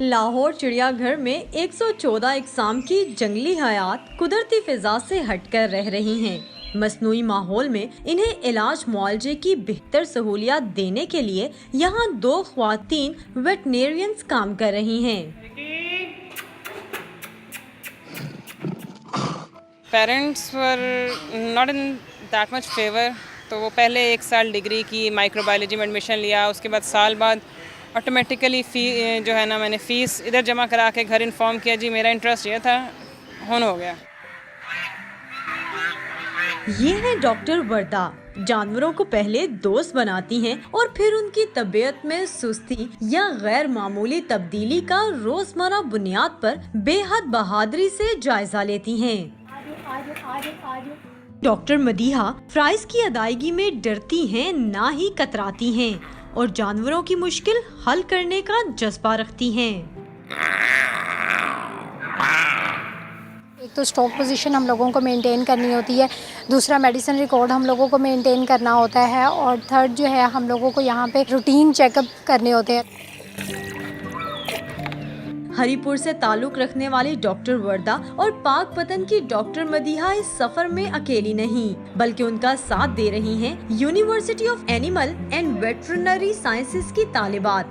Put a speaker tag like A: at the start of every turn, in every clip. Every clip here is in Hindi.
A: लाहौर चिड़ियाघर में 114 इकसाम की जंगली हयात कुदरती फिजा से हटकर रह रही हैं। मसनूई माहौल में इन्हें इलाज मुआवजे की बेहतर सहूलियात देने के लिए यहाँ 2 ख्वातीन वेटनेरियंस काम कर रही हैं।
B: Parents were not in that much favour, तो वो पहले 1 साल डिग्री की माइक्रोबायोलॉजी में एडमिशन लिया, उसके बाद साल बाद ऑटोमेटिकली जो है ना मैंने फ़ीस इधर जमा करा के घर इन्फॉर्म किया, जी मेरा इंटरेस्ट ये था, हो गया।
A: ये है डॉक्टर वर्दा। जानवरों को पहले दोस्त बनाती हैं और फिर उनकी तबीयत में सुस्ती या गैर मामूली तब्दीली का रोजमर्रा बुनियाद पर बेहद बहादुरी से जायजा लेती हैं। डॉक्टर मदीहा प्राइस की अदायगी में डरती हैं, ना ही कतराती हैं और जानवरों की मुश्किल हल करने का जज्बा रखती हैं।
C: एक तो स्टॉक पोजीशन हम लोगों को मेंटेन करनी होती है, दूसरा मेडिसिन रिकॉर्ड हम लोगों को मेंटेन करना होता है और थर्ड जो है हम लोगों को यहाँ पे रूटीन चेकअप करने होते हैं।
A: हरीपुर से ताल्लुक रखने वाली डॉक्टर वर्दा और पाक पतन की डॉक्टर मदीहा इस सफर में अकेली नहीं, बल्कि उनका साथ दे रही हैं university of animal and veterinary sciences की तालिबात।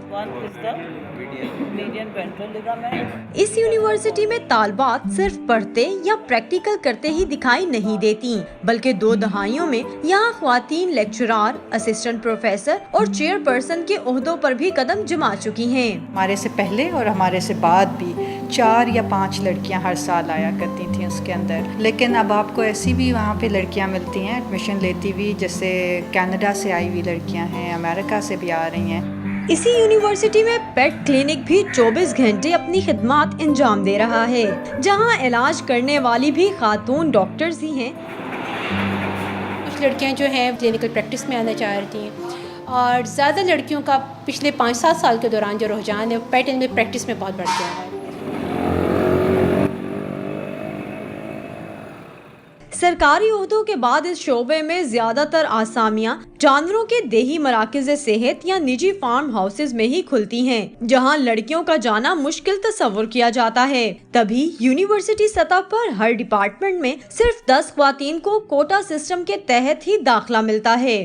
A: इस यूनिवर्सिटी में तालिबात सिर्फ पढ़ते या प्रैक्टिकल करते ही दिखाई नहीं देती, बल्कि 2 दहाइयों में यहाँ ख्वातीन लेक्चरार, असिस्टेंट प्रोफेसर और चेयरपर्सन के ओहदों पर भी कदम जमा चुकी हैं।
D: हमारे से पहले और हमारे से बाद भी 4 या 5 लड़कियां हर साल आया करती थी उसके अंदर, लेकिन अब आपको ऐसी भी वहाँ पे लड़कियां मिलती हैं एडमिशन लेती हुई, जैसे कनाडा से आई हुई लड़कियां हैं, अमेरिका से भी आ रही हैं।
A: इसी यूनिवर्सिटी में पेट क्लिनिक भी 24 घंटे अपनी खिदमात अंजाम दे रहा है, जहां इलाज करने वाली भी खातून डॉक्टर्स ही हैं।
E: कुछ लड़कियां जो हैं क्लिनिकल प्रैक्टिस में आना चाह रही हैं और ज़्यादा लड़कियों का पिछले 5-7 साल के दौरान जो रुझान है पेट एनिमल प्रैक्टिस में बहुत बढ़ गया है।
A: सरकारी ओहदों के बाद इस शोबे में ज्यादातर आसामियां जानवरों के देही मराकज़ सेहत या निजी फार्म हाउसेज में ही खुलती हैं, जहां लड़कियों का जाना मुश्किल तस्वुर किया जाता है। तभी यूनिवर्सिटी सतह पर हर डिपार्टमेंट में सिर्फ 10 ख्वातीन को कोटा सिस्टम के तहत ही दाखिला मिलता है।